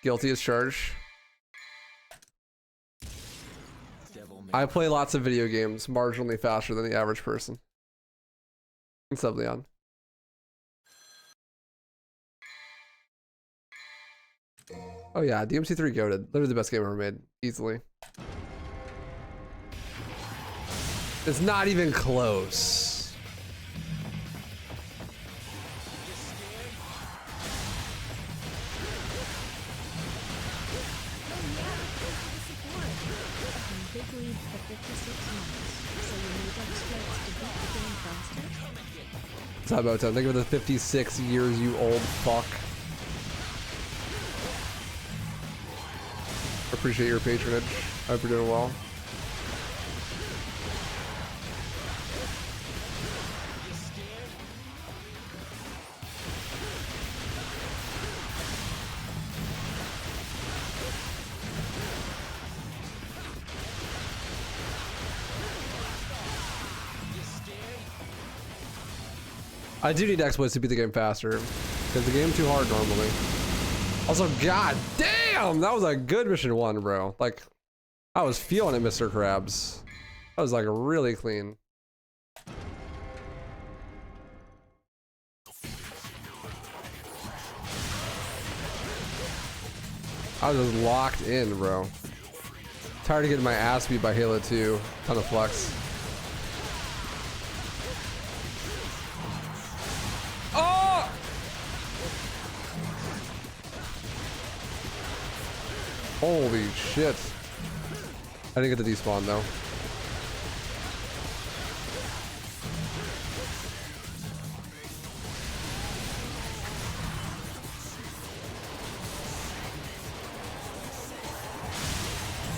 Guilty as charged. I play lots of video games marginally faster than the average person. What's up, Leon? Oh yeah, DMC3 goated. Literally the best game ever made. Easily. It's not even close. What's up, Motown? Think of the 56 years, you old fuck. Appreciate your patronage. I hope you're doing well. I do need exploits to beat the game faster, because the game's too hard normally. Also, god damn, that was a good mission one, bro. Like, I was feeling it, Mr. Krabs. That was like really clean. I was just locked in, bro. Tired of getting my ass beat by Halo 2. Ton of flex. Oh! Holy shit. I didn't get the despawn though.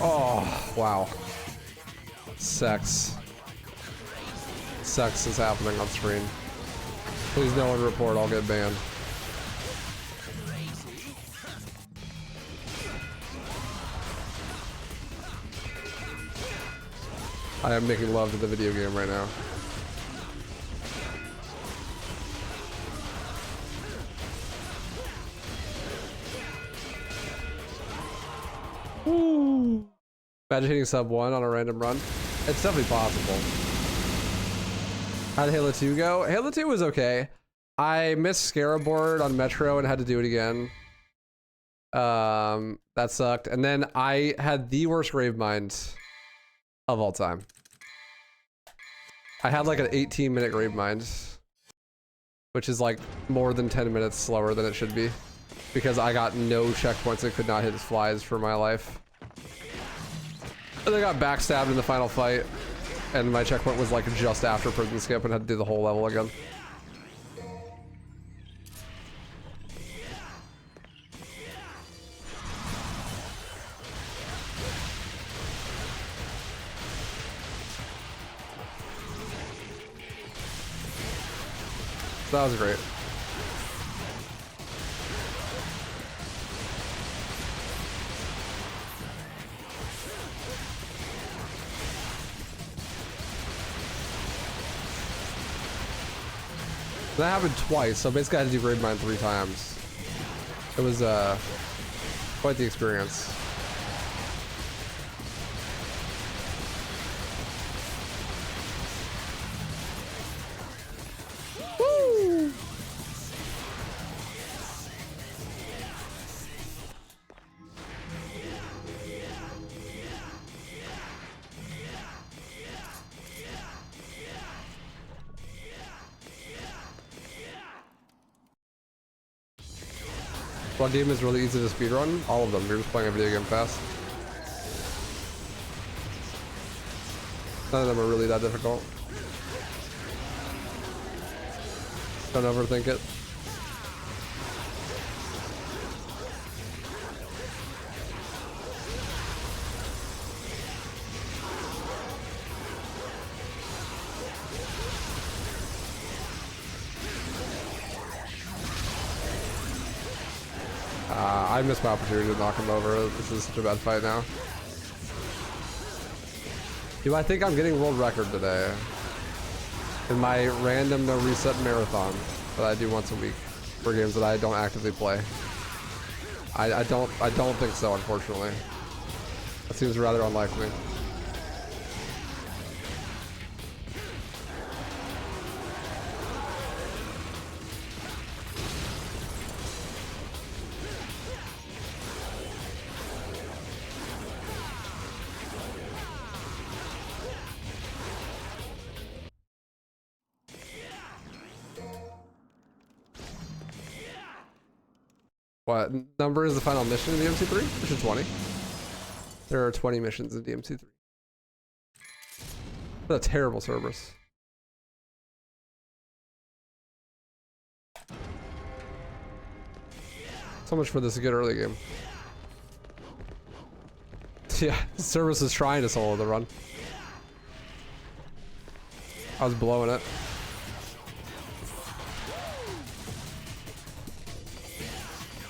Oh, wow. Sex. Sex is happening on screen. Please no one report, I'll get banned. I am making love to the video game right now. Woo. Imagine hitting sub 1 on a random run. It's definitely possible. How'd Halo 2 go? Halo 2 was okay. I missed Scarabord on Metro and had to do it again. That sucked. And then I had the worst Gravemind of all time. I had like an 18-minute Gravemind, which is like more than 10 minutes slower than it should be, because I got no checkpoints and could not hit flies for my life. And I got backstabbed in the final fight, and my checkpoint was like just after prison skip and had to do the whole level again. That was great. That happened twice, so basically I had to do Gravemind 3 times. It was quite the experience. Woo! What game is really easy to speedrun? All of them. You're just playing a video game fast. None of them are really that difficult. Don't overthink it. I missed my opportunity to knock him over. This is such a bad fight now. Do I think I'm getting world record today in my random no reset marathon that I do once a week for games that I don't actively play? I don't think so, unfortunately. That seems rather unlikely. What number is the final mission in DMC3? Mission 20. There are 20 missions in DMC3. What a terrible Cerberus. So much for this good early game. Yeah, Cerberus is trying to solo the run. I was blowing it.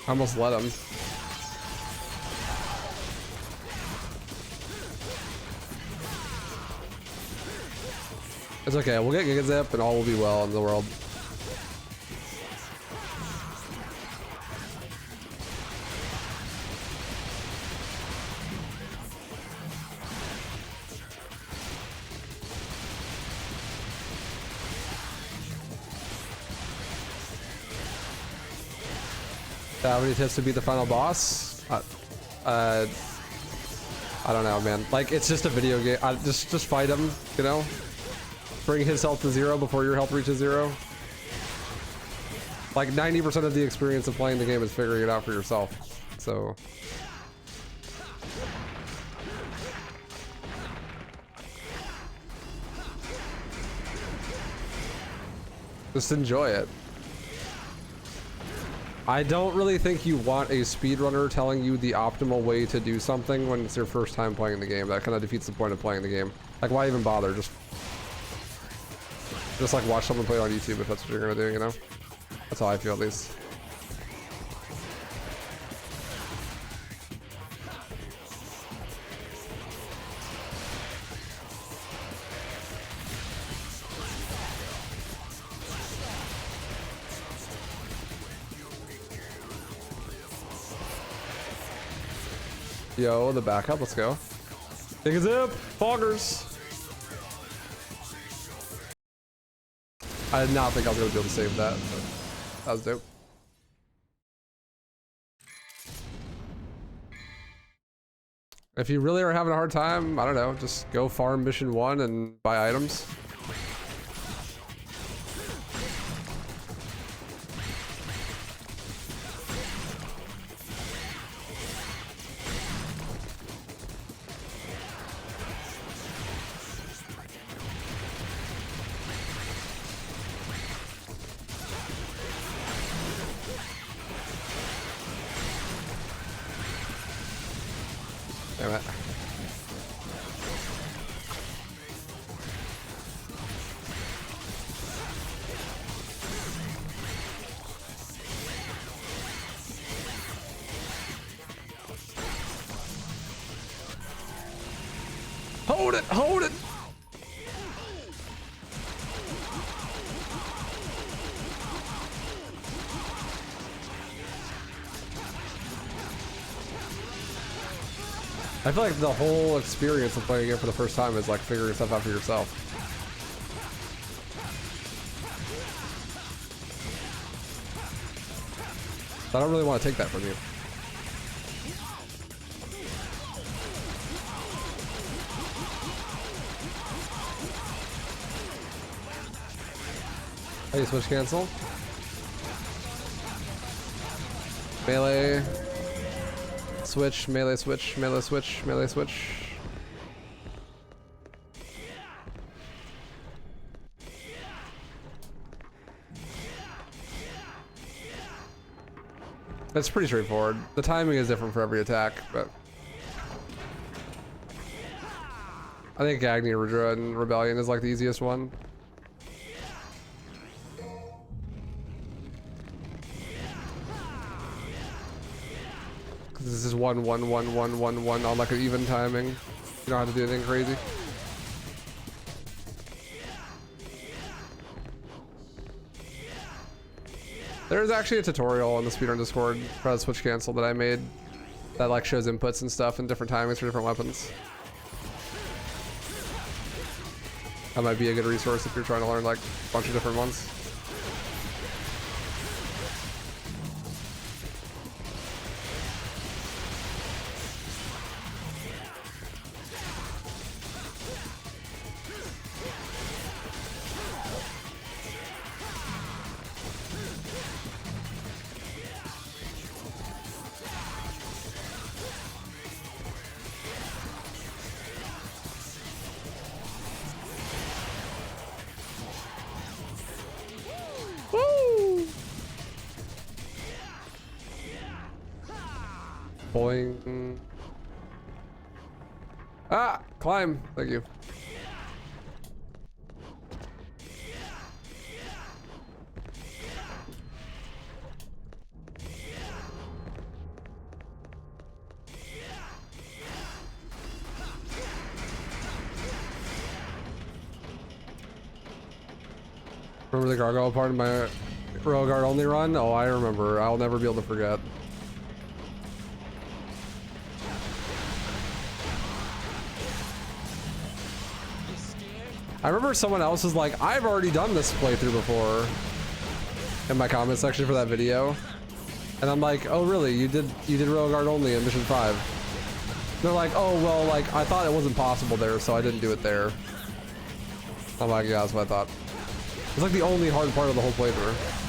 I almost let him. It's okay, we'll get Giga Zip and all will be well in the world. How many tips to beat the final boss? I don't know, man. Like, it's just a video game. Just fight him, you know? Bring his health to 0 before your health reaches 0. Like, 90% of the experience of playing the game is figuring it out for yourself. So... just enjoy it. I don't really think you want a speedrunner telling you the optimal way to do something when it's your first time playing the game. That kind of defeats the point of playing the game. Like, why even bother? Just like watch someone play on YouTube if that's what you're gonna do, you know? That's how I feel, at least. Yo, the backup, let's go. Take a zip, foggers. I did not think I was gonna be able to save that, but that was dope. If you really are having a hard time, I don't know, just go farm mission 1 and buy items. Damn it. Hold it, hold it. I feel like the whole experience of playing it for the first time is like figuring stuff out for yourself. So I don't really want to take that from you. Hey, switch cancel. Melee. Switch, melee switch, melee switch, melee switch. That's pretty straightforward. The timing is different for every attack, but I think Agni, Rudra, and Rebellion is like the easiest one. This is 1 1 1 1 1 1 on like an even timing. You don't have to do anything crazy. There's actually a tutorial on the speedrun Discord for the switch cancel that I made that like shows inputs and stuff and different timings for different weapons. That might be a good resource if you're trying to learn like a bunch of different ones. Boing. Ah, climb. Thank you. Remember the gargoyle part of my royal guard only run? Oh, I remember. I'll never be able to forget. I remember someone else was like, I've already done this playthrough before in my comment section for that video. And I'm like, oh really? You did Royal Guard only in Mission 5. They're like, oh well, like I thought it wasn't possible there, so I didn't do it there. I'm like, yeah, that's what I thought. It's like the only hard part of the whole playthrough.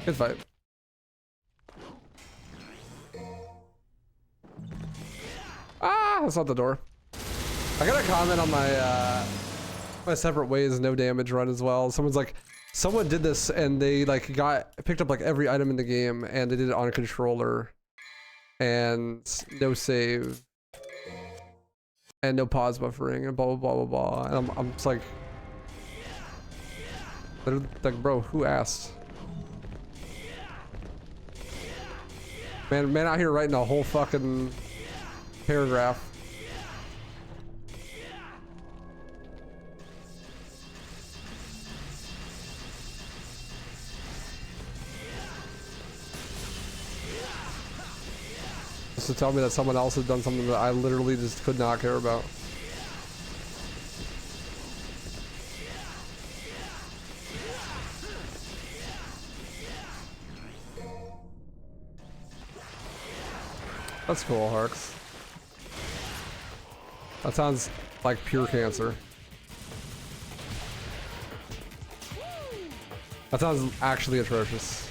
Good fight. Ah, that's not the door. I got a comment on my my separate ways no damage run as well. Someone's like, someone did this and they like picked up like every item in the game and they did it on a controller and no save and no pause buffering and blah blah blah blah blah. And I'm just like, they're like, bro, who asked? Man out here writing a whole fucking paragraph. Just to tell me that someone else had done something that I literally just could not care about. That's cool, Harks. That sounds like pure cancer. That sounds actually atrocious.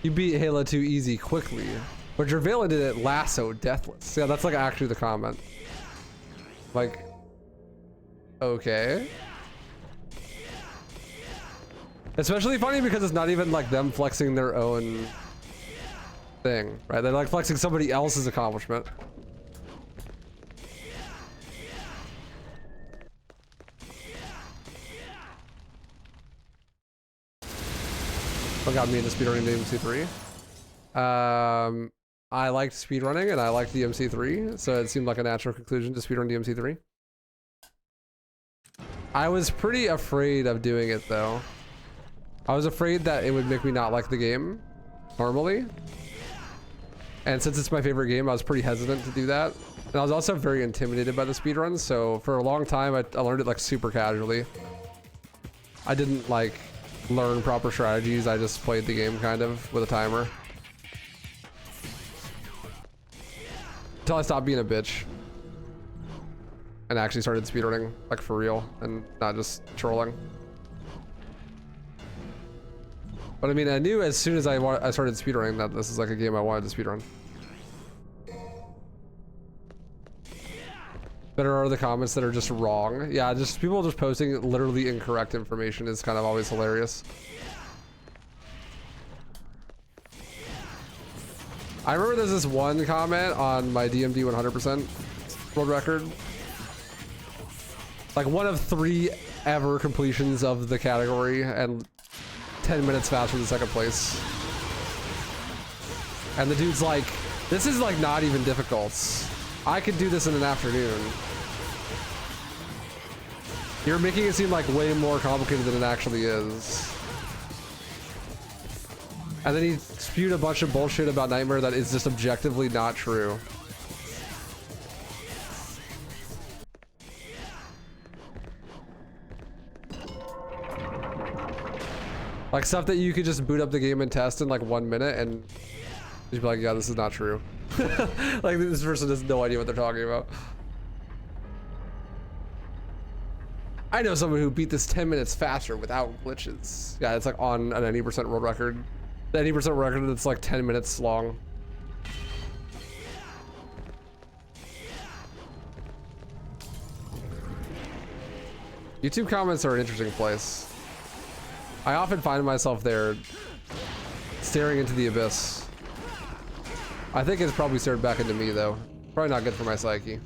You beat Halo 2 easy quickly, but Jervela did it lasso deathless. Yeah, that's like actually the comment. Like, okay. Especially funny because it's not even like them flexing their own thing, right? They're like flexing somebody else's accomplishment. What got me into speedrunning the MC3? I liked speedrunning and I liked the MC3, so it seemed like a natural conclusion to speedrun the MC3. I was pretty afraid of doing it though. I was afraid that it would make me not like the game normally. And since it's my favorite game, I was pretty hesitant to do that. And I was also very intimidated by the speedruns, so for a long time I learned it like super casually. I didn't like learn proper strategies. I just played the game kind of with a timer. Until I stopped being a bitch. And actually started speedrunning, like for real, and not just trolling. But I mean, I knew as soon as I started speedrunning that this is like a game I wanted to speedrun. There are the comments that are just wrong. Yeah, just people just posting literally incorrect information is kind of always hilarious. I remember there's this one comment on my DMD 100% world record. Like one of 3 ever completions of the category and 10 minutes faster than second place. And the dude's like, this is like not even difficult. I could do this in an afternoon. You're making it seem like way more complicated than it actually is. And then he spewed a bunch of bullshit about Nightmare that is just objectively not true. Like stuff that you could just boot up the game and test in like 1 minute and just be like, yeah, this is not true. Like this person has no idea what they're talking about. I know someone who beat this 10 minutes faster without glitches. Yeah, it's like on an 80% world record. The 80% record that's like 10 minutes long. YouTube comments are an interesting place. I often find myself there staring into the abyss. I think it's probably stared back into me though. Probably not good for my psyche.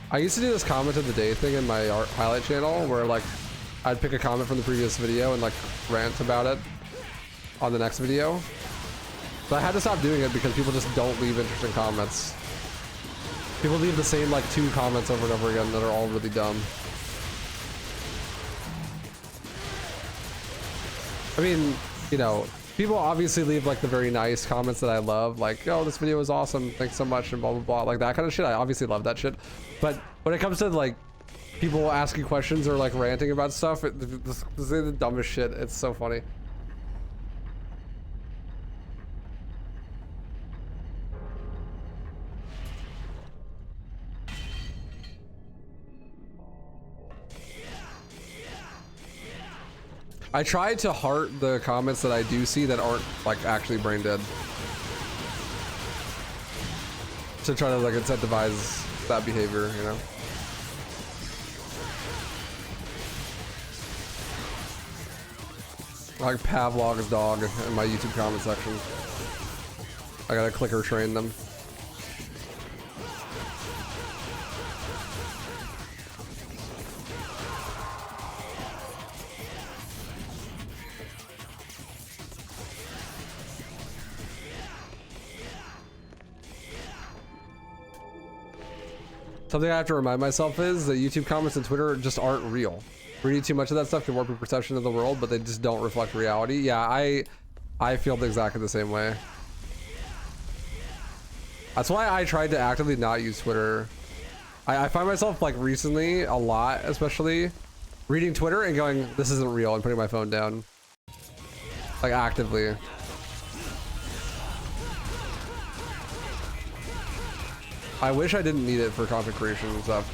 I used to do this comment of the day thing in my art highlight channel where like I'd pick a comment from the previous video and like rant about it on the next video. But I had to stop doing it because people just don't leave interesting comments. People leave the same like 2 comments over and over again that are all really dumb. I mean, you know, people obviously leave like the very nice comments that I love, like, oh, this video was awesome, thanks so much, and blah blah blah, like that kind of shit. I obviously love that shit. But when it comes to like people asking questions or like ranting about stuff, this is the dumbest shit. It's so funny. I try to heart the comments that I do see that aren't like actually brain dead, to try to like incentivize that behavior, you know. Like Pavlov's dog in my YouTube comment section. I gotta clicker train them. Something I have to remind myself is that YouTube comments and Twitter just aren't real. Reading too much of that stuff can warp your perception of the world, but they just don't reflect reality. Yeah, I feel exactly the same way. That's why I tried to actively not use Twitter. I find myself like recently a lot, especially reading Twitter and going, this isn't real, and putting my phone down. Like actively. I wish I didn't need it for content creation and stuff.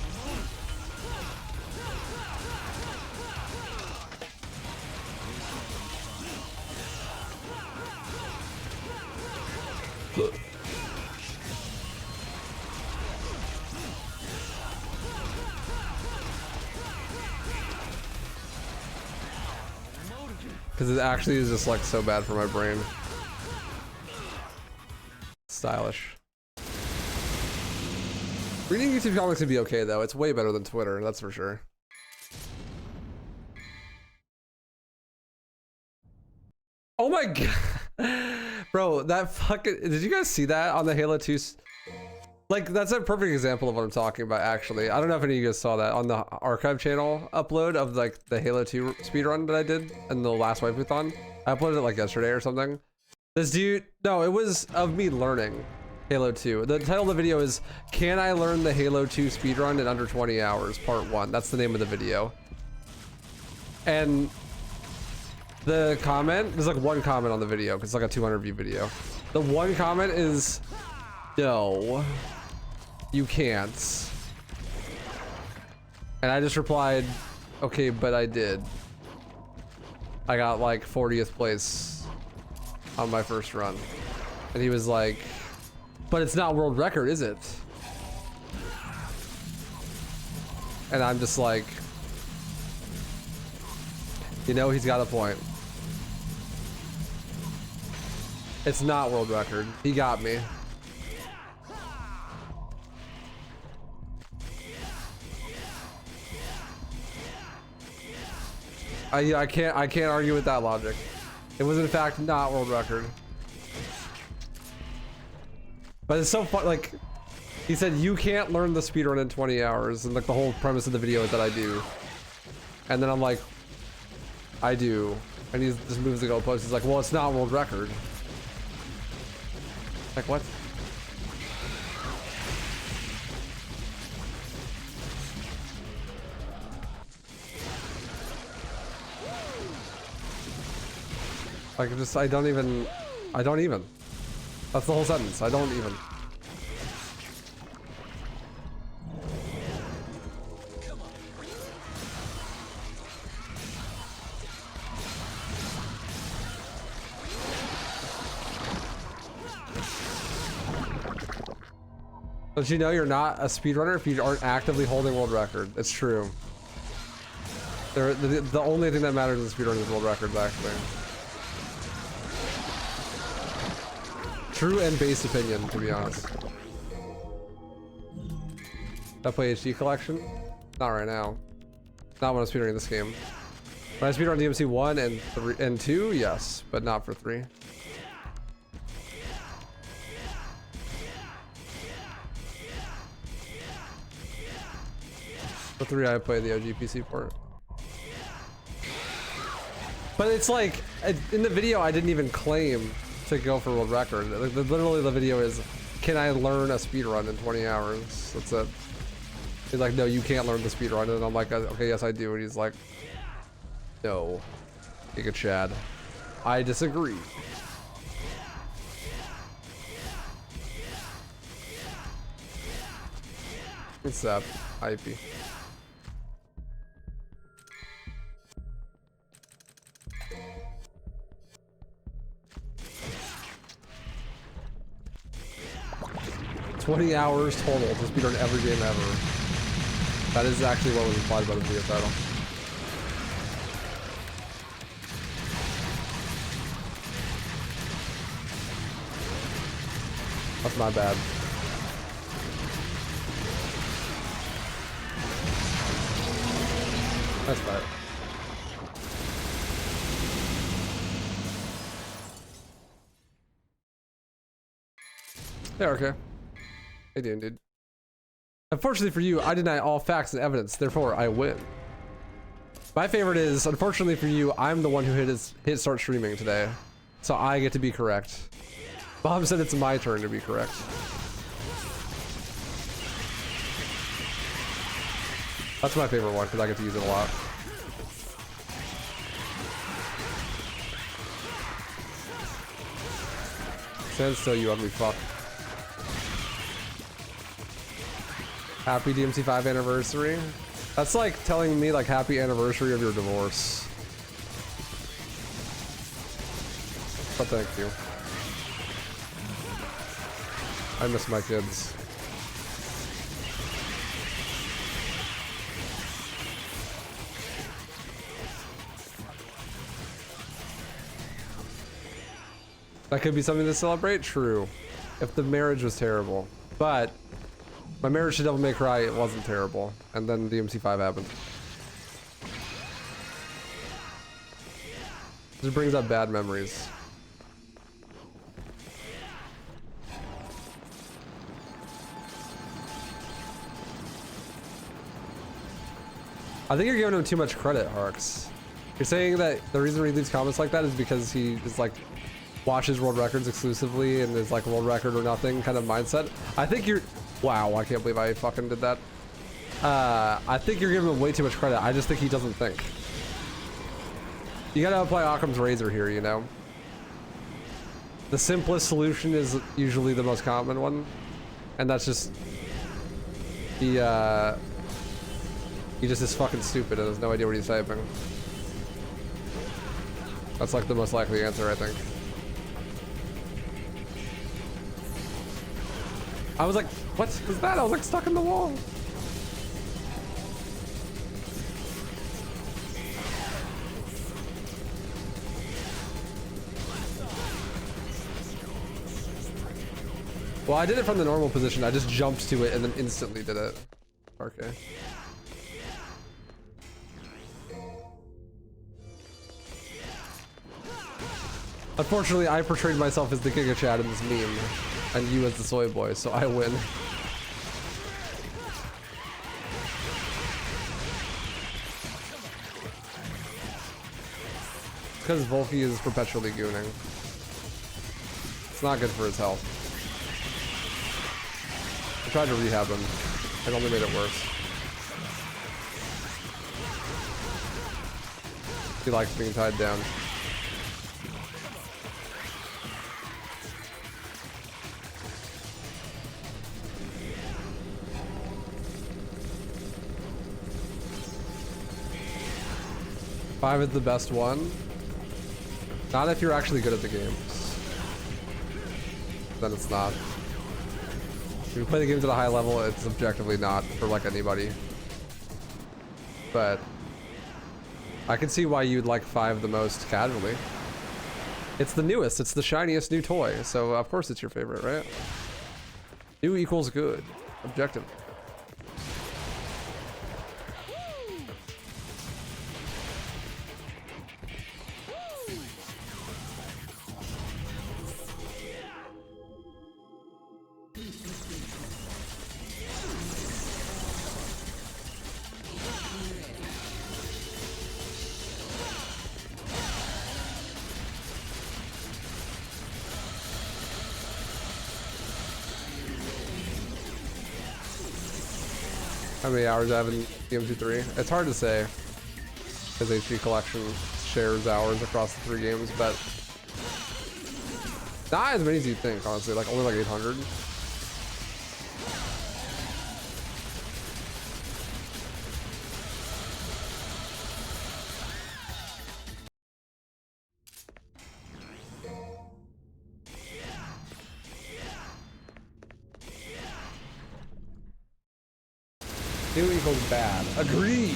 Because it actually is just like so bad for my brain. Stylish. Reading YouTube comics can be okay though. It's way better than Twitter, that's for sure. Oh my god. Bro, that fucking, did you guys see that on the Halo 2? Like, that's a perfect example of what I'm talking about, actually. I don't know if any of you guys saw that on the archive channel upload of, like, the Halo 2 speedrun that I did in the last Waifuthon. I uploaded it, like, yesterday or something. This dude... No, it was of me learning Halo 2. The title of the video is, Can I Learn the Halo 2 Speedrun in Under 20 Hours, Part 1. That's the name of the video. And the comment... There's, like, one comment on the video, because it's, like, a 200 view video. The one comment is... No. You can't. And I just replied, okay, but I did. I got like 40th place on my first run. And he was like, but it's not world record, is it? And I'm just like, you know, he's got a point. It's not world record. He got me. I can't argue with that logic. It was in fact not world record. But it's so fun, like, he said you can't learn the speedrun in 20 hours, and like the whole premise of the video is that I do. And then I'm like, I do. And he just moves the goalpost. He's like, well, it's not world record. Like, what? Like, just, I don't even. That's the whole sentence. I don't even. But you know you're not a speedrunner if you aren't actively holding world record. It's true. The only thing that matters in speedrunning is world records, actually. True and based opinion, to be honest. I play HD collection? Not right now. Not when I'm speedrunning this game. When I speedrun DMC 1 and 3 and 2, yes, but not for 3. For 3, I play the OG PC port. But it's like, in the video, I didn't even claim to go for world record. Literally, the video is, can I learn a speedrun in 20 hours? That's it. He's like, no, you can't learn the speedrun. And I'm like, okay, yes, I do. And he's like, no. Giga Chad. I disagree. What's that? IP. $20 hours total to speedrun every game ever. That is actually what was implied by the video title. That's my bad. That's bad. Yeah, okay. Hey, dude. Unfortunately for you, I deny all facts and evidence, therefore I win. My favorite is, unfortunately for you, I'm the one who hit start streaming today. So I get to be correct. Bob said it's my turn to be correct. That's my favorite one, because I get to use it a lot. Stand still, you ugly fuck. Happy DMC5 anniversary. That's like telling me like happy anniversary of your divorce. But thank you. I miss my kids. That could be something to celebrate? True. If the marriage was terrible. But my marriage to Devil May Cry, it wasn't terrible. And then DMC5 happened. This brings up bad memories. I think you're giving him too much credit, Harks. You're saying that the reason he leaves comments like that is because he is like watches world records exclusively and is like world record or nothing kind of mindset. I think you're, wow, I can't believe I fucking did that. I think you're giving him way too much credit. I just think he doesn't think. You gotta apply Occam's razor here, you know? The simplest solution is usually the most common one. And that's just, he just is fucking stupid and has no idea what he's typing. That's like the most likely answer, I think. I was like, what was that? I was like stuck in the wall. Well, I did it from the normal position. I just jumped to it and then instantly did it. Okay. Unfortunately, I portrayed myself as the Giga Chad in this meme, and you as the soy boy, so I win. Because Volky is perpetually gooning. It's not good for his health. I tried to rehab him. It only made it worse. He likes being tied down. Five is the best one. Not if you're actually good at the games. Then it's not. If you play the games at a high level, it's objectively not for like anybody. But I can see why you'd like 5 the most casually. It's the newest, it's the shiniest new toy, so of course it's your favorite, right? New equals good, objective. How many hours I have in DMC3? It's hard to say, because HP Collection shares hours across the 3 games, but not as many as you'd think, honestly, like only like 800. New equals bad. Agreed.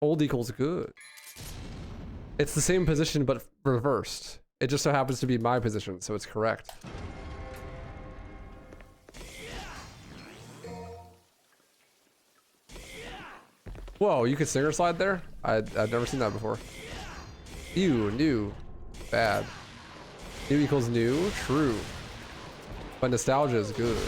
Old equals good. It's the same position, but reversed. It just so happens to be my position, so it's correct. Whoa, you could singer slide there? I've never seen that before. Ew, new. Bad. New equals new? True. But nostalgia is good.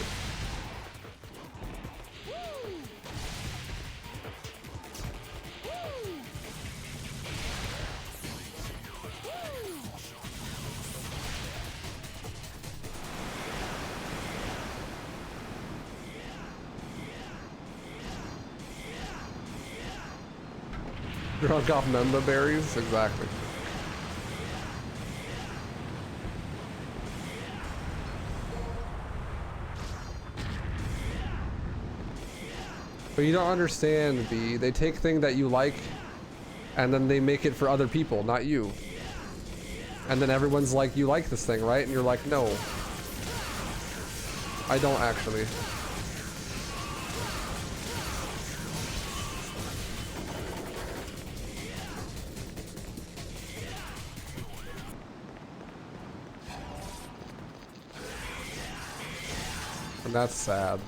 Drunk off member berries? Exactly. But you don't understand, B. They take thing that you like and then they make it for other people, not you. And then everyone's like, you like this thing, right? And you're like, no. I don't actually. And that's sad.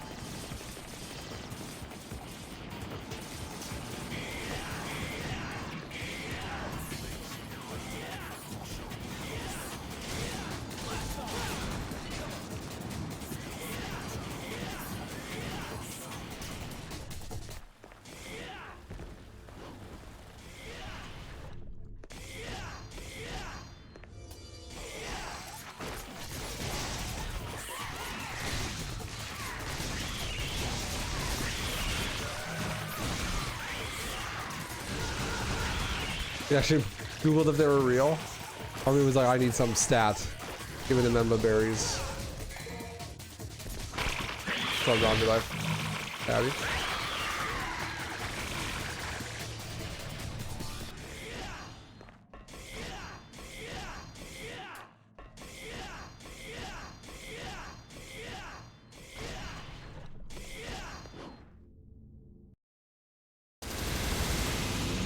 He actually Googled if they were real. Or he was like, I need some stat. Give me the Memba berries. What's up, zombie life? Howdy.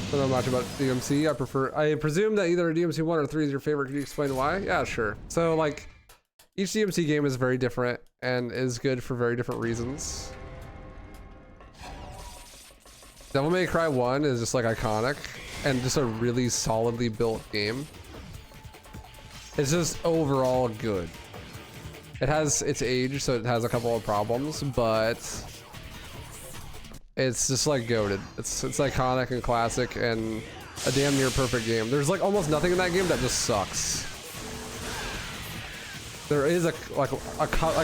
I don't know much about DMC. I presume that either DMC 1 or 3 is your favorite. Could you explain why? Yeah, sure. So like each DMC game is very different and is good for very different reasons. Devil May Cry 1 is just like iconic and just a really solidly built game. It's just overall good. It has its age, so it has a couple of problems, but it's just like goated. It's iconic and classic and a damn near perfect game. There's like almost nothing in that game that just sucks. There is a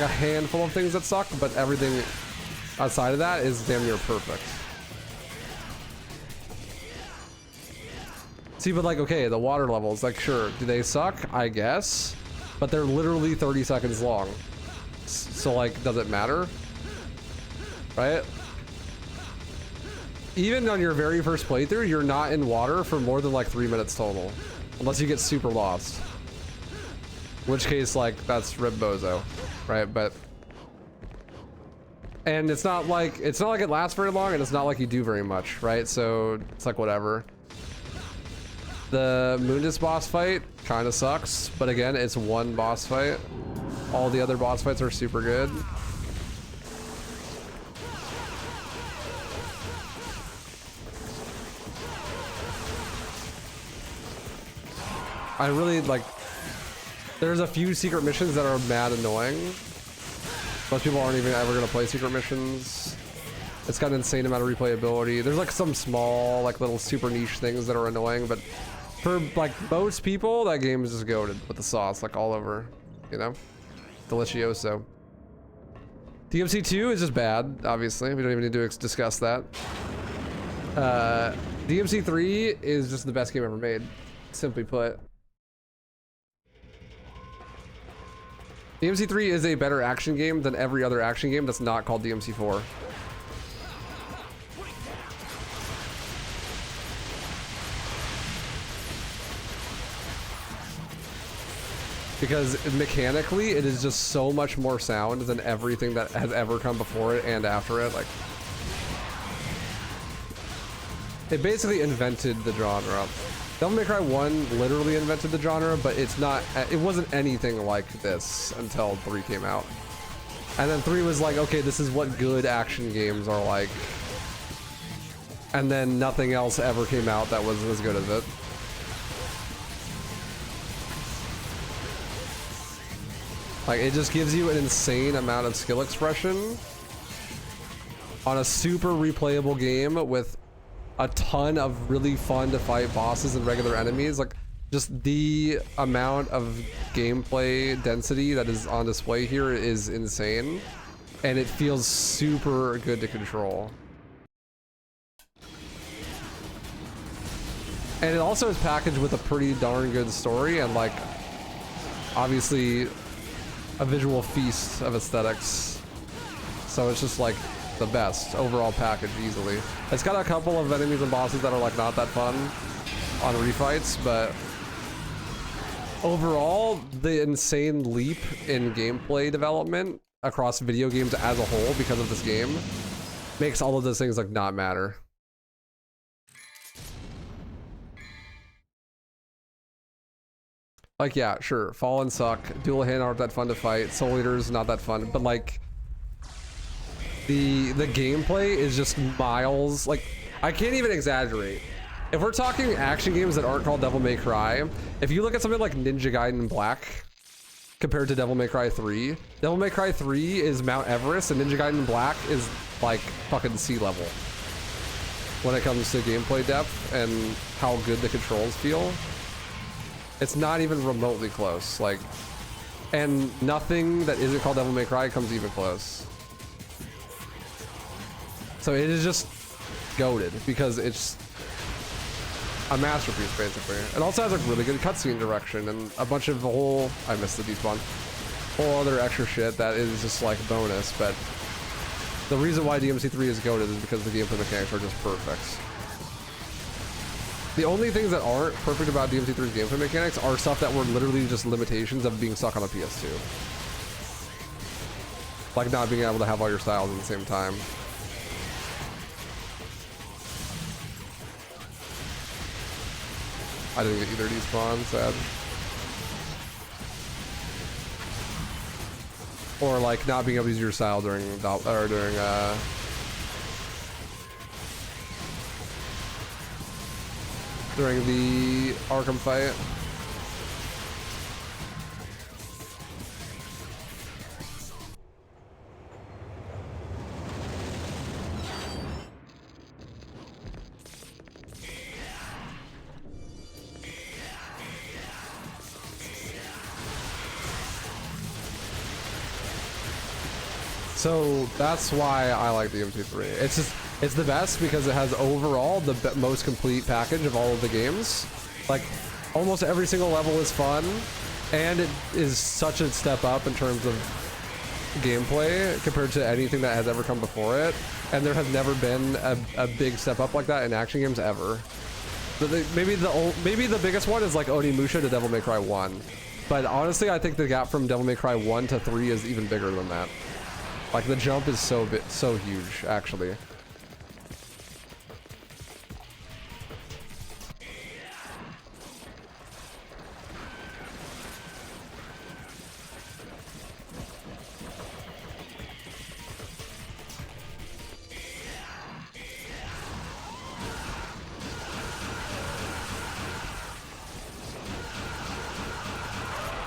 handful of things that suck, but everything outside of that is damn near perfect. See, but like, okay, the water levels, like, sure, do they suck? I guess, but they're literally 30 seconds long. So like, does it matter? Right? Even on your very first playthrough, you're not in water for more than like 3 minutes total, unless you get super lost. In which case, like, that's rib bozo, right? But, and it's not like it lasts very long, and it's not like you do very much, right? So it's like whatever. The Mundus boss fight kind of sucks, but again, it's one boss fight. All the other boss fights are super good. I really like, there's a few secret missions that are mad annoying. Most people aren't even ever gonna play secret missions. It's got an insane amount of replayability. There's like some small, like little super niche things that are annoying, but for like most people, that game is just goated with the sauce like all over, you know? Delicioso. DMC 2 is just bad, obviously. We don't even need to discuss that. DMC 3 is just the best game ever made, simply put. DMC 3 is a better action game than every other action game that's not called DMC 4. Because mechanically, it is just so much more sound than everything that has ever come before it and after it. Like, it basically invented the genre. Devil May Cry 1 literally invented the genre, but it wasn't anything like this until 3 came out. And then 3 was like, okay, this is what good action games are like. And then nothing else ever came out that was as good as it. Like, it just gives you an insane amount of skill expression on a super replayable game with a ton of really fun to fight bosses and regular enemies. Like, just the amount of gameplay density that is on display here is insane, and it feels super good to control. And it also is packaged with a pretty darn good story and, like, obviously a visual feast of aesthetics. So it's just like the best overall package easily. It's got a couple of enemies and bosses that are like not that fun on refights, but overall the insane leap in gameplay development across video games as a whole because of this game makes all of those things like not matter. Like, yeah, sure, Fallen suck, Dual Hand aren't that fun to fight, Soul Eater's not that fun, but like the gameplay is just miles, like, I can't even exaggerate. If we're talking action games that aren't called Devil May Cry, if you look at something like Ninja Gaiden Black compared to Devil May Cry 3, Devil May Cry 3 is Mount Everest and Ninja Gaiden Black is like fucking sea level when it comes to gameplay depth and how good the controls feel. It's not even remotely close, like, and nothing that isn't called Devil May Cry comes even close. So it is just goated because it's a masterpiece, basically. It also has a really good cutscene direction and a bunch of the whole, I missed the despawn, whole other extra shit that is just like bonus, but the reason why DMC3 is goated is because the gameplay mechanics are just perfect. The only things that aren't perfect about DMC3's gameplay mechanics are stuff that were literally just limitations of being stuck on a PS2. Like not being able to have all your styles at the same time. I didn't get either despawn, sad. Or like not being able to use your style during the Arkham fight. So that's why I like the DMC3. It's the best because it has overall the most complete package of all of the games. Like almost every single level is fun, and it is such a step up in terms of gameplay compared to anything that has ever come before it. And there has never been a big step up like that in action games ever. Maybe the biggest one is like Onimusha to Devil May Cry 1. But honestly, I think the gap from Devil May Cry 1 to 3 is even bigger than that. Like the jump is so huge, actually.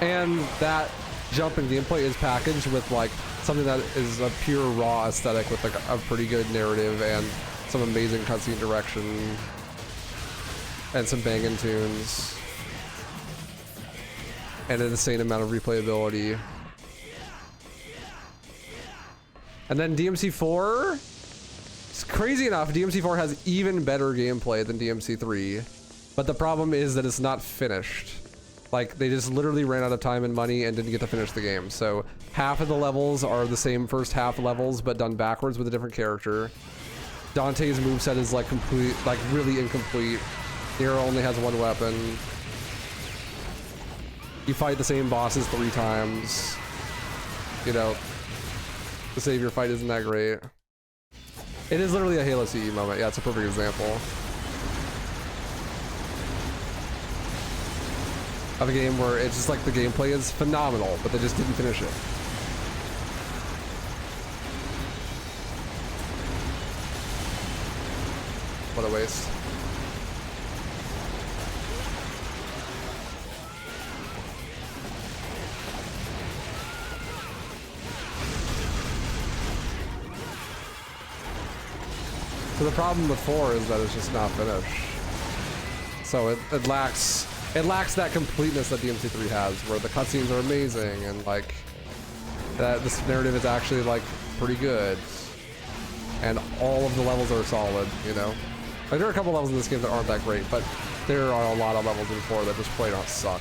And that jump in gameplay is packaged with like something that is a pure raw aesthetic with like a pretty good narrative and some amazing cutscene direction and some banging tunes and an insane amount of replayability. And then DMC4, it's crazy enough, DMC4 has even better gameplay than DMC3, but the problem is that it's not finished. Like, they just literally ran out of time and money and didn't get to finish the game. So half of the levels are the same first half levels, but done backwards with a different character. Dante's moveset is like complete, like really incomplete. Nero only has one weapon. You fight the same bosses 3 times. You know, the savior fight isn't that great. It is literally a Halo CE moment. Yeah, it's a perfect example of a game where it's just like the gameplay is phenomenal, but they just didn't finish it. What a waste. So the problem with 4 is that it's just not finished. So it lacks that completeness that DMC3 has, where the cutscenes are amazing and like that this narrative is actually like pretty good, and all of the levels are solid. You know, like there are a couple levels in this game that aren't that great, but there are a lot of levels in 4 that just plain out suck.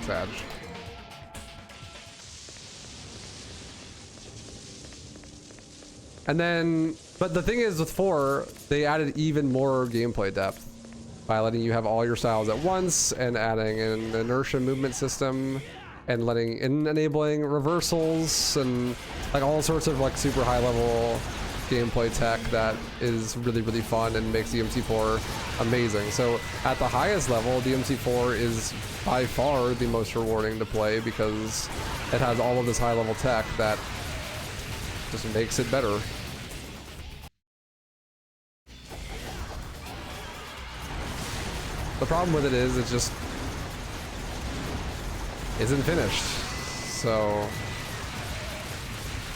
Sad. And then, but the thing is with 4, they added even more gameplay depth by letting you have all your styles at once and adding an inertia movement system and enabling reversals and like all sorts of like super high level gameplay tech that is really, really fun and makes DMC4 amazing. So at the highest level, DMC4 is by far the most rewarding to play because it has all of this high level tech that just makes it better. The problem with it is it just isn't finished. So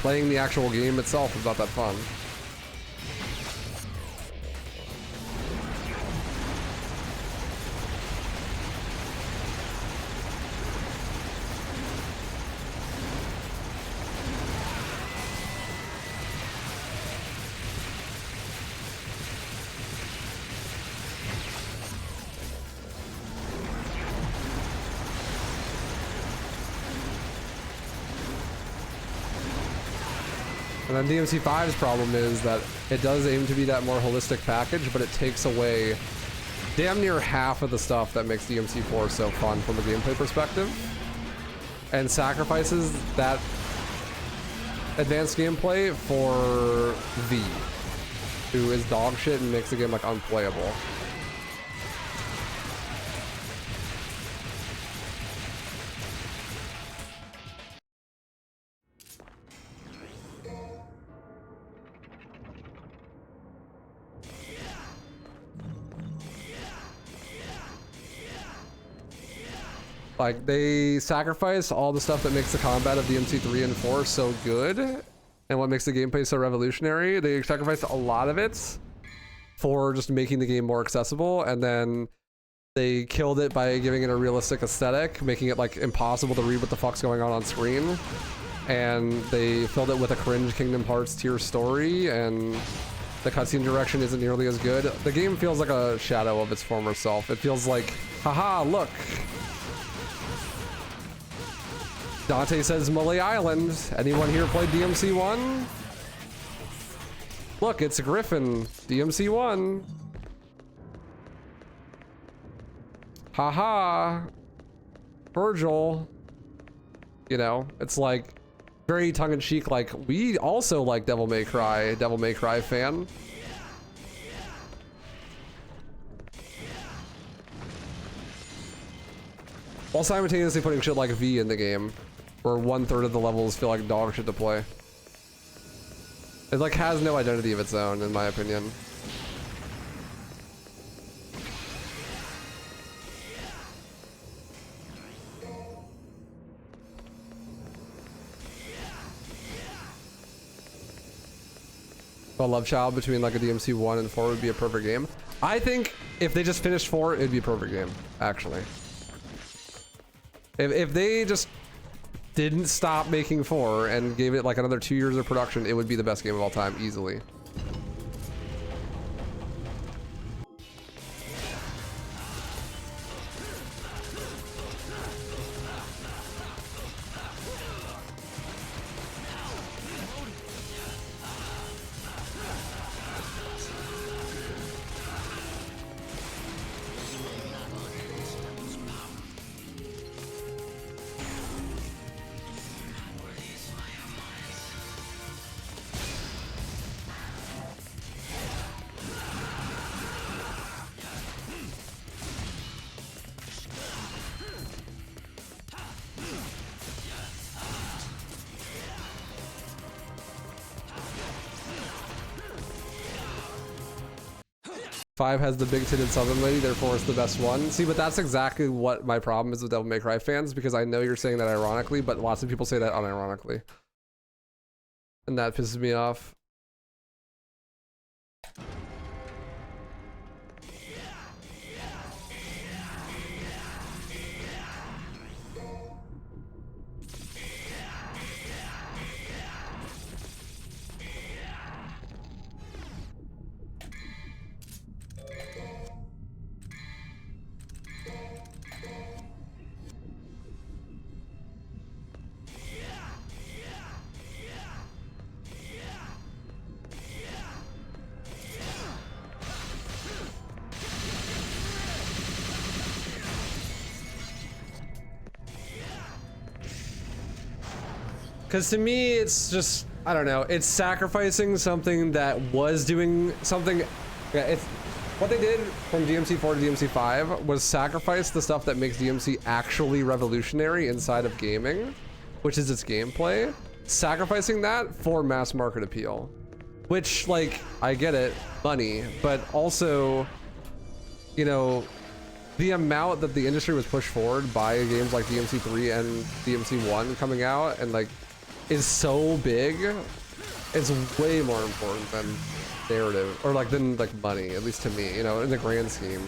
playing the actual game itself is not that fun. And then DMC5's problem is that it does aim to be that more holistic package, but it takes away damn near half of the stuff that makes DMC4 so fun from a gameplay perspective, and sacrifices that advanced gameplay for V, who is dog shit and makes the game like unplayable. Like, they sacrifice all the stuff that makes the combat of DMC3 and 4 so good, and what makes the gameplay so revolutionary. They sacrificed a lot of it for just making the game more accessible, and then they killed it by giving it a realistic aesthetic, making it like impossible to read what the fuck's going on screen. And they filled it with a cringe Kingdom Hearts tier story, and the cutscene direction isn't nearly as good. The game feels like a shadow of its former self. It feels like, haha, look. Dante says Mully Island. Anyone here played DMC1? Look, it's Griffin. DMC1. Haha. Virgil. You know, it's like very tongue-in-cheek, like, we also like Devil May Cry fan. While simultaneously putting shit like V in the game, where 1/3 of the levels feel like dog shit to play. It like has no identity of its own, in my opinion. A love child between like a DMC 1 and 4 would be a perfect game. I think if they just finished 4, it'd be a perfect game, actually. If they just didn't stop making 4 and gave it like another 2 years of production, it would be the best game of all time, easily. Five has the big-titted Southern lady, therefore it's the best one. See, but that's exactly what my problem is with Devil May Cry fans, because I know you're saying that ironically, but lots of people say that unironically. And that pisses me off. Because to me, it's just, I don't know, it's sacrificing something that was doing something. Yeah, it's what they did from DMC4 to DMC5 was sacrifice the stuff that makes DMC actually revolutionary inside of gaming, which is its gameplay, sacrificing that for mass market appeal. Which, like, I get it, money, but also, you know, the amount that the industry was pushed forward by games like DMC3 and DMC1 coming out and like is so big, it's way more important than narrative or like than like money, at least to me, you know, in the grand scheme.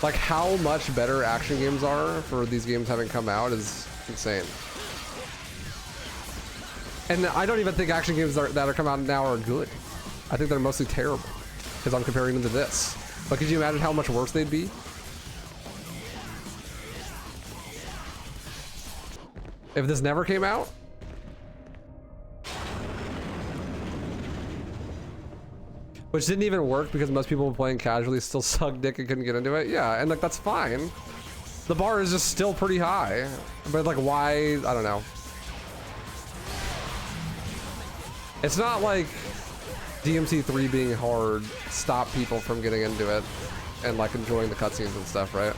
Like how much better action games are for these games having come out is insane. And I don't even think action games that are coming out now are good. I think they're mostly terrible because I'm comparing them to this. But could you imagine how much worse they'd be? If this never came out, which didn't even work because most people playing casually still suck dick and couldn't get into it. Yeah, and like that's fine. The bar is just still pretty high, but like why? I don't know. It's not like DMC3 being hard stopped people from getting into it and like enjoying the cutscenes and stuff, right?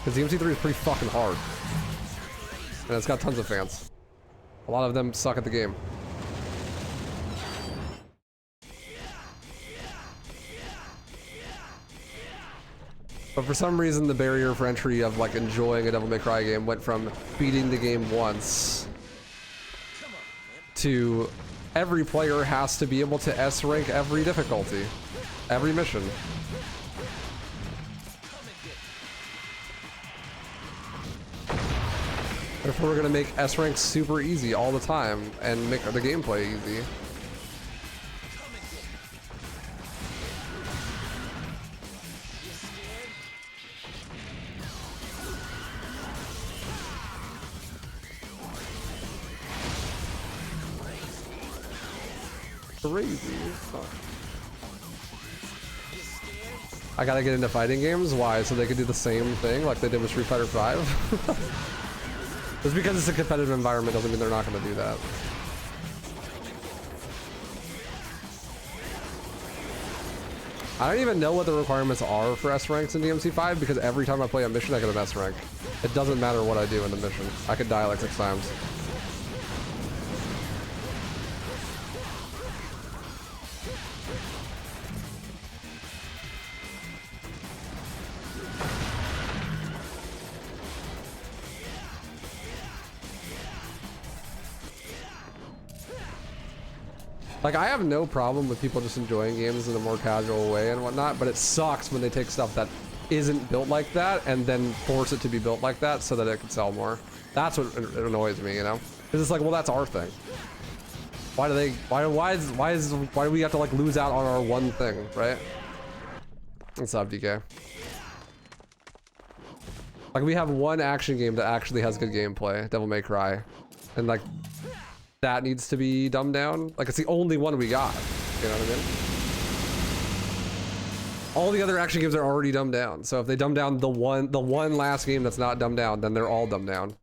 Because DMC3 is pretty fucking hard, and it's got tons of fans. A lot of them suck at the game. But for some reason, the barrier for entry of like enjoying a Devil May Cry game went from beating the game once to every player has to be able to S rank every difficulty, every mission. Therefore, we're gonna make S rank super easy all the time and make the gameplay easy. Crazy. Fuck. I gotta get into fighting games. Why? So they could do the same thing like they did with Street Fighter V? Just because it's a competitive environment doesn't mean they're not gonna do that. I don't even know what the requirements are for S ranks in DMC5 because every time I play a mission I get an S rank. It doesn't matter what I do in the mission. I could die like 6 times. Like, I have no problem with people just enjoying games in a more casual way and whatnot, but it sucks when they take stuff that isn't built like that and then force it to be built like that so that it can sell more. That's what annoys me, you know? Because it's like, well, that's our thing. Why do we have to like lose out on our one thing, right? What's up, DK? Like, we have one action game that actually has good gameplay, Devil May Cry, and like, that needs to be dumbed down. Like, it's the only one we got. You know what I mean? All the other action games are already dumbed down. So if they dumb down the one last game that's not dumbed down, then they're all dumbed down.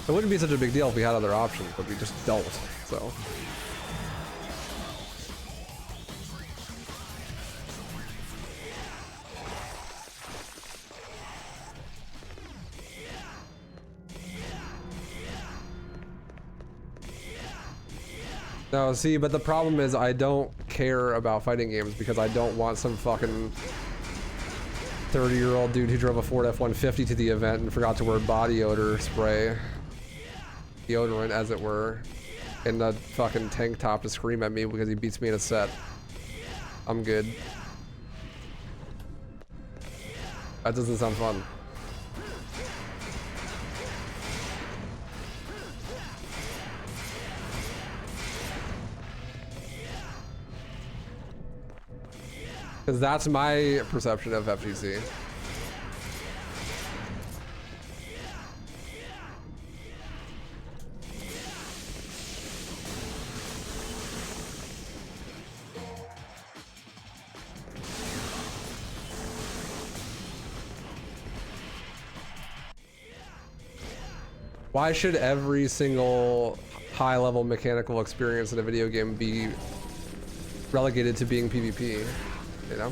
It wouldn't be such a big deal if we had other options, but we just don't, so. No, see, but the problem is I don't care about fighting games because I don't want some fucking 30-year-old dude who drove a Ford F-150 to the event and forgot to wear body odor spray. Deodorant, as it were, in the fucking tank top to scream at me because he beats me in a set. I'm good. That doesn't sound fun. Because that's my perception of FGC. Why should every single high-level mechanical experience in a video game be relegated to being PvP, you know?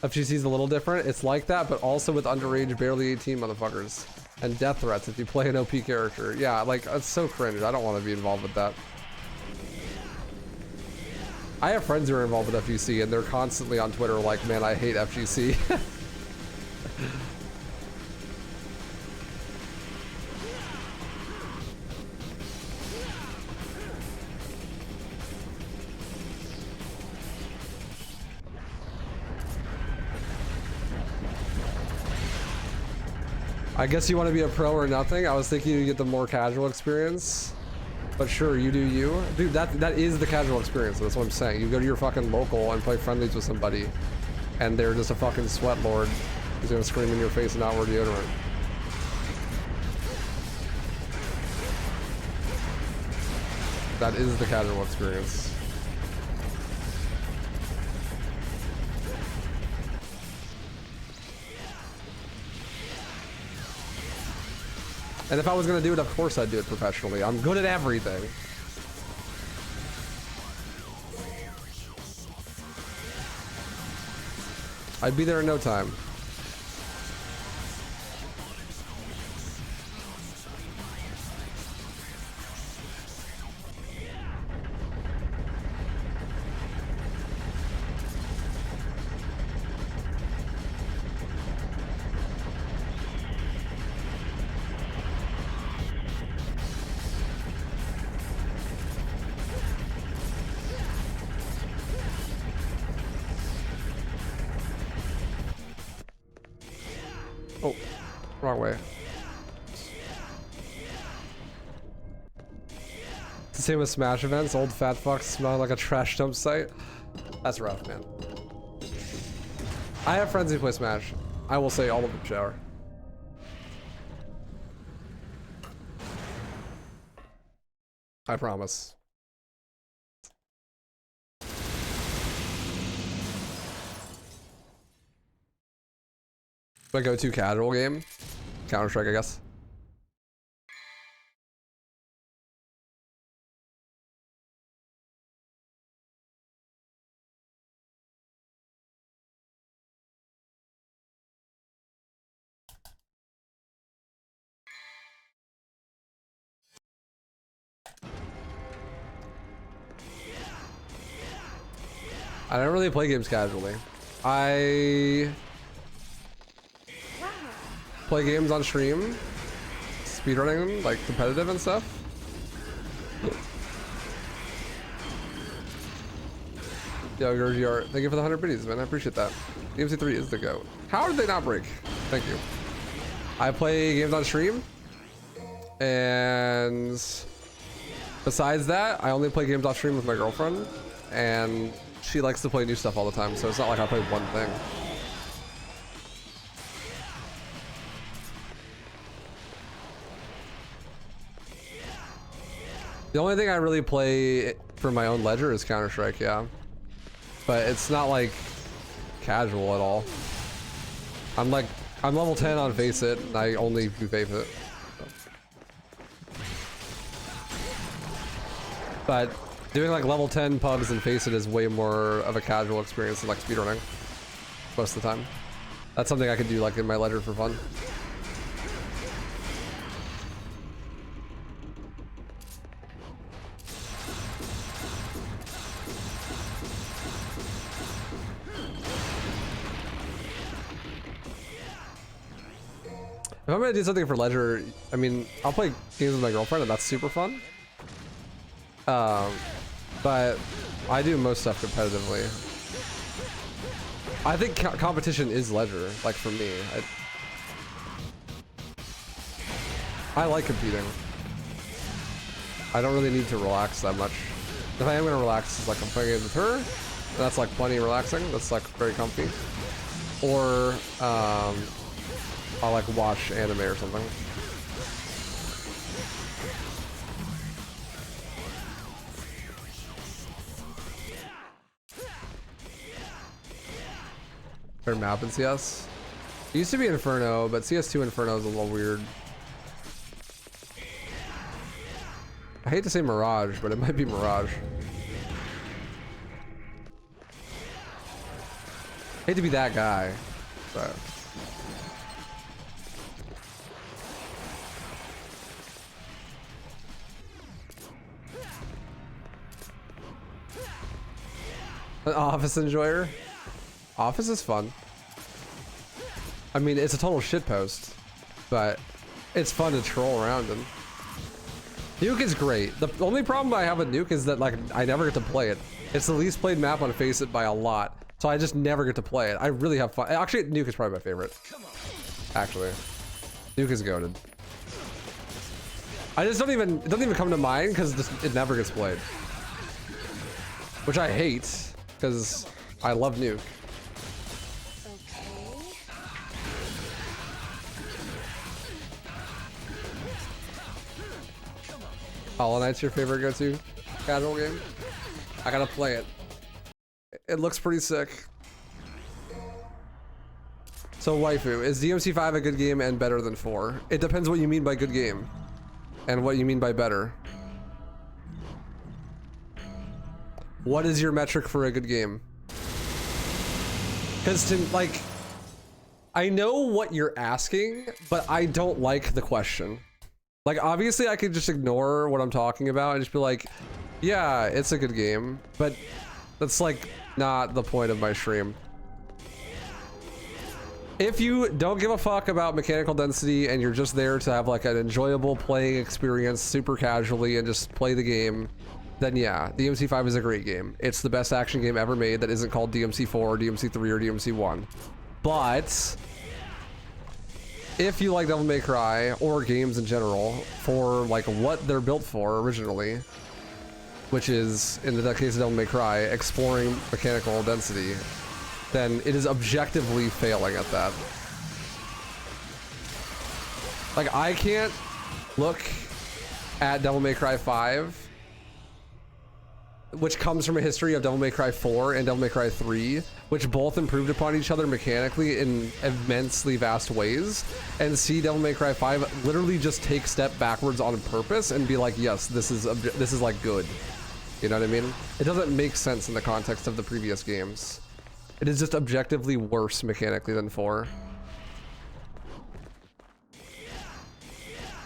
FGC is a little different. It's like that, but also with underage, barely 18 motherfuckers. And death threats if you play an OP character. Yeah, like, it's so cringe. I don't want to be involved with that. I have friends who are involved with FGC, and they're constantly on Twitter like, man, I hate FGC. I guess you want to be a pro or nothing. I was thinking you get the more casual experience, but sure, you do you. Dude, that is the casual experience. That's what I'm saying. You go to your fucking local and play friendlies with somebody, and they're just a fucking sweat lord who's gonna scream in your face and not wear deodorant. That is the casual experience. And if I was gonna do it, of course I'd do it professionally. I'm good at everything. I'd be there in no time. Oh, wrong way. It's the same with Smash events. Old fat fucks smell like a trash dump site. That's rough, man. I have friends who play Smash. I will say all of them shower. I promise. My go-to casual game? Counter-Strike, I guess. I don't really play games casually. I play games on stream, speedrunning, like competitive and stuff. Yo, Gergiart, thank you for the 100 biddies, man. I appreciate that. DMC3 is the GOAT. How did they not break? Thank you. I play games on stream, and besides that, I only play games off stream with my girlfriend, and she likes to play new stuff all the time, so it's not like I play one thing. The only thing I really play for my own ledger is Counter-Strike, yeah. But it's not like casual at all. I'm level 10 on Face It, and I only do Face It. But doing like level 10 pubs and Face It is way more of a casual experience than like speedrunning most of the time. That's something I could do like in my ledger for fun. If I'm gonna do something for ledger, I mean, I'll play games with my girlfriend and that's super fun. But I do most stuff competitively. I think competition is ledger, like for me. I like competing. I don't really need to relax that much. If I am gonna relax, it's like I'm playing games with her, and that's like plenty relaxing. That's like very comfy. Or I'll like watch anime or something. Favorite map in CS? It used to be Inferno, but CS2 Inferno is a little weird. I hate to say Mirage, but it might be Mirage. Hate to be that guy, but. An Office enjoyer? Office is fun. I mean, it's a total shitpost, but it's fun to troll around in. Nuke is great. The only problem I have with Nuke is that, like, I never get to play it. It's the least played map on Faceit by a lot, so I just never get to play it. I really have fun. Actually, Nuke is probably my favorite. Actually, Nuke is goated. I just it doesn't even come to mind because it never gets played, which I hate because I love Nuke. Hollow Knight's your favorite go-to casual game? I gotta play it. It looks pretty sick. So waifu, is DMC5 a good game and better than 4? It depends what you mean by good game and what you mean by better. What is your metric for a good game? Because like, I know what you're asking, but I don't like the question. Like, obviously I could just ignore what I'm talking about and just be like, yeah, it's a good game, but that's like not the point of my stream. If you don't give a fuck about mechanical density and you're just there to have like an enjoyable playing experience super casually and just play the game, then yeah, DMC5 is a great game. It's the best action game ever made that isn't called DMC4 or DMC3 or DMC1. But if you like Devil May Cry or games in general for like what they're built for originally, which is in the case of Devil May Cry, exploring mechanical density, then it is objectively failing at that. Like, I can't look at Devil May Cry 5, which comes from a history of Devil May Cry 4 and Devil May Cry 3, which both improved upon each other mechanically in immensely vast ways, and see Devil May Cry 5 literally just take step backwards on purpose and be like, yes, this is like good. You know what I mean? It doesn't make sense in the context of the previous games. It is just objectively worse mechanically than 4.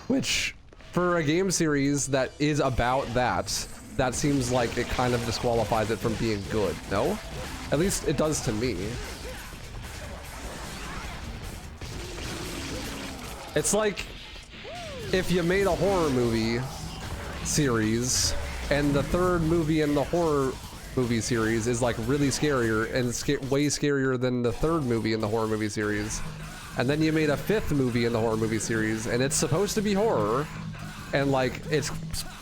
Which, for a game series that is about that seems like it kind of disqualifies it from being good, no? At least it does to me. It's like if you made a horror movie series and the third movie in the horror movie series is like really scarier and way scarier than the third movie in the horror movie series, and then you made a fifth movie in the horror movie series and it's supposed to be horror, and like it's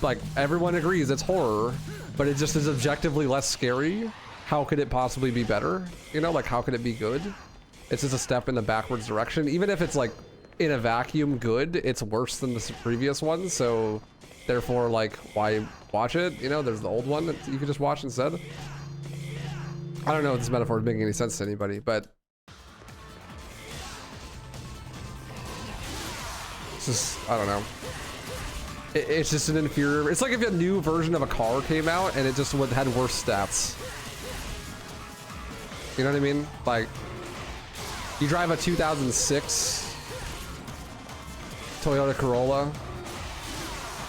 like everyone agrees it's horror, but it just is objectively less scary. How could it possibly be better? You know, like, how could it be good? It's just a step in the backwards direction. Even if it's like in a vacuum good, it's worse than the previous one, so therefore, like, why watch it? You know, there's the old one that you could just watch instead. I don't know if this metaphor is making any sense to anybody, but it's just, I don't know. It's just an inferior. It's like if a new version of a car came out and it just had worse stats. You know what I mean? Like, you drive a 2006 Toyota Corolla,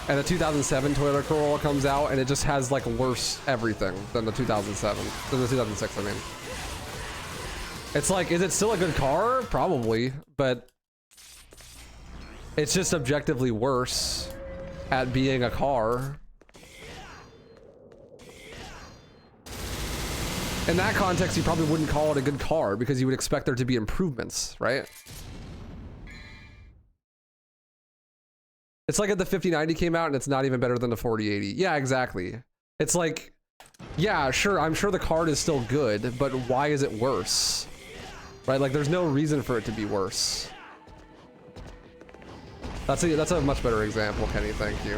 and a 2007 Toyota Corolla comes out and it just has like worse everything than the 2006, I mean. It's like, is it still a good car? Probably, but it's just objectively worse at being a car. In that context, you probably wouldn't call it a good car because you would expect there to be improvements, right? It's like if the 5090 came out and it's not even better than the 4080. Yeah, exactly. It's like, yeah, sure, I'm sure the card is still good, but why is it worse? Right? Like, there's no reason for it to be worse. That's a much better example, Kenny, thank you.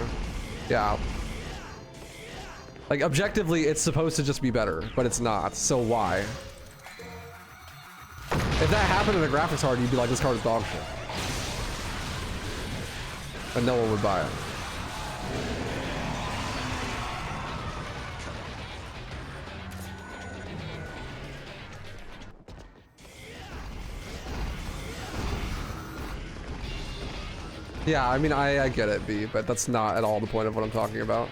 Yeah. Like, objectively, it's supposed to just be better, but it's not, so why? If that happened in the graphics card, you'd be like, this card is dog shit. And no one would buy it. Yeah, I mean, I get it, B, but that's not at all the point of what I'm talking about.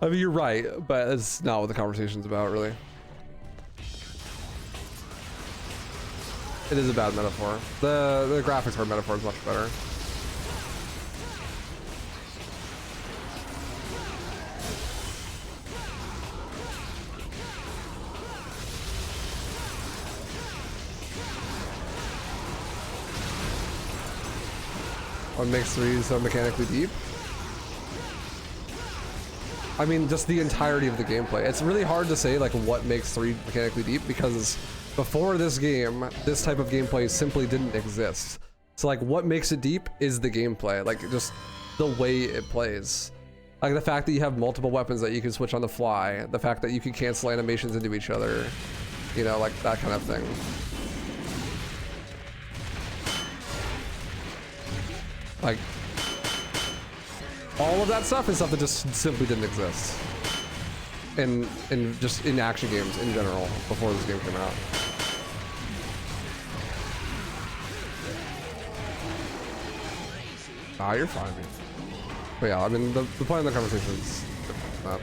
I mean, you're right, but it's not what the conversation's about, really. It is a bad metaphor. The graphics for metaphor is much better. What makes 3 so mechanically deep? I mean, just the entirety of the gameplay. It's really hard to say like what makes 3 mechanically deep because before this game, this type of gameplay simply didn't exist. So like what makes it deep is the gameplay, like just the way it plays. Like the fact that you have multiple weapons that you can switch on the fly, the fact that you can cancel animations into each other, you know, like that kind of thing. Like, all of that stuff is stuff that just simply didn't exist in just in action games in general before this game came out. Ah, you're fine, man. But yeah, I mean, the point of the conversation is not.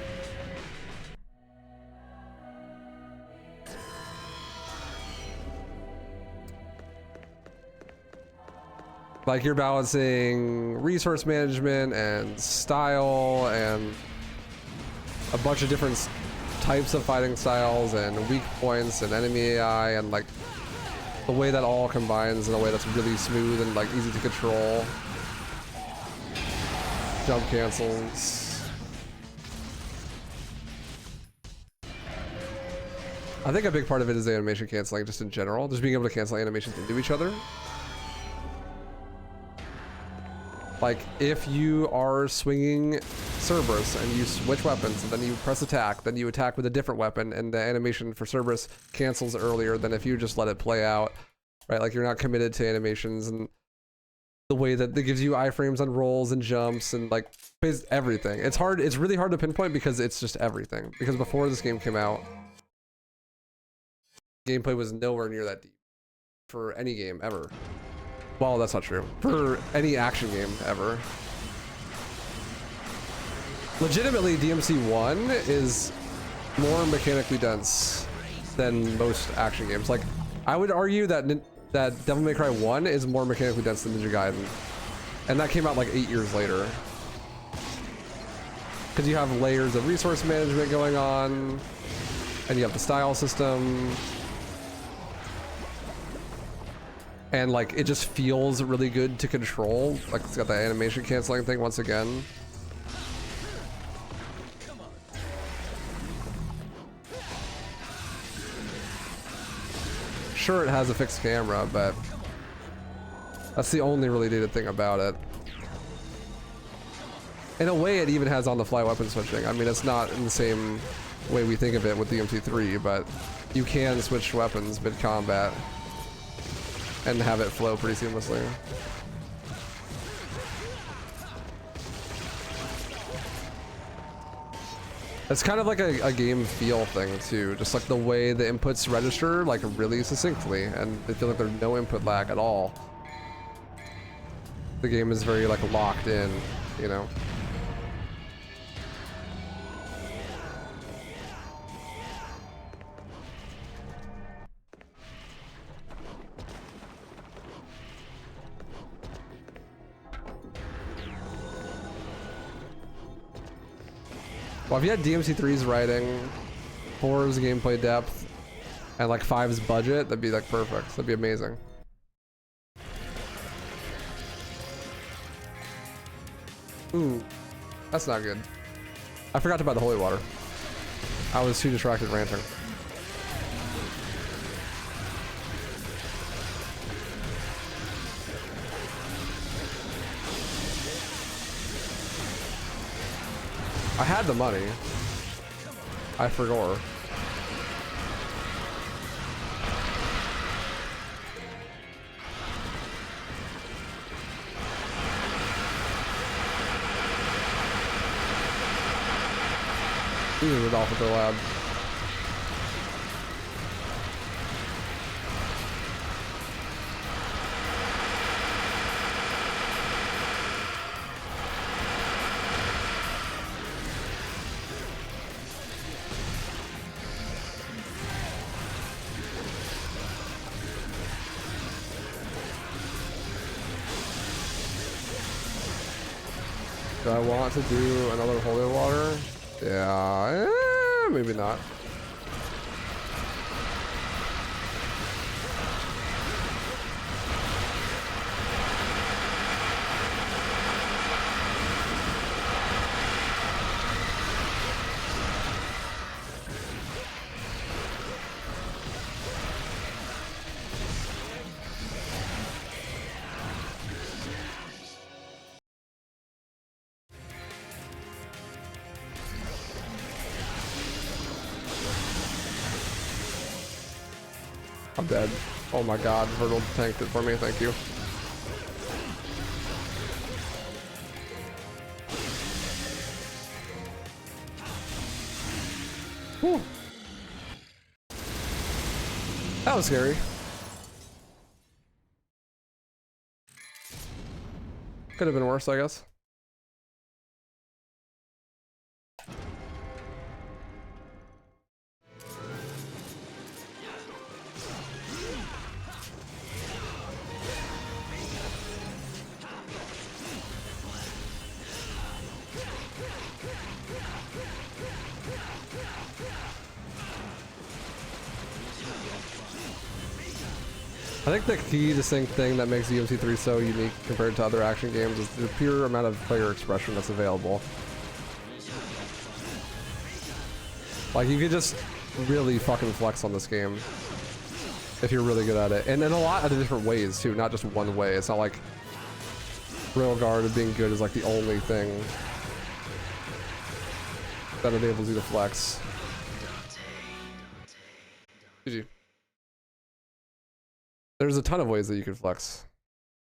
Like you're balancing resource management and style and a bunch of different types of fighting styles and weak points and enemy AI and like the way that all combines in a way that's really smooth and like easy to control. Jump cancels. I think a big part of it is the animation canceling just in general, just being able to cancel animations into each other. Like, if you are swinging Cerberus and you switch weapons and then you press attack, then you attack with a different weapon and the animation for Cerberus cancels earlier than if you just let it play out, right? Like, you're not committed to animations and the way that it gives you iframes on rolls and jumps and, like, everything. It's really hard to pinpoint because it's just everything. Because before this game came out, gameplay was nowhere near that deep for any game ever. Well, that's not true. For any action game ever. Legitimately, DMC 1 is more mechanically dense than most action games. Like, I would argue that Devil May Cry 1 is more mechanically dense than Ninja Gaiden. And that came out like 8 years later. Because you have layers of resource management going on, and you have the style system. And like, it just feels really good to control. Like, it's got the animation canceling thing once again. Sure, it has a fixed camera, but that's the only really dated thing about it. In a way, it even has on-the-fly weapon switching. I mean, it's not in the same way we think of it with DMC3, but you can switch weapons mid-combat and have it flow pretty seamlessly. It's kind of like a game feel thing too, just like the way the inputs register like really succinctly, and they feel like there's no input lag at all. The game is very like locked in, you know. Well, if you had DMC3's writing, 4's gameplay depth, and like 5's budget, that'd be like perfect. That'd be amazing. Ooh, that's not good. I forgot to buy the holy water. I was too distracted ranting. I had the money. I forgot. This is off at the lab. Do I want to do another holy water? Yeah, maybe not. I'm dead. Oh my god, Hurdle tanked it for me, thank you. Whew. That was scary. Could have been worse, I guess. I think the key distinct thing that makes UMC3 so unique compared to other action games is the pure amount of player expression that's available. Like, you could just really fucking flex on this game if you're really good at it. And in a lot of different ways, too, not just one way. It's not like Railguard being good is like the only thing that enables you to flex. GG. There's a ton of ways that you can flex.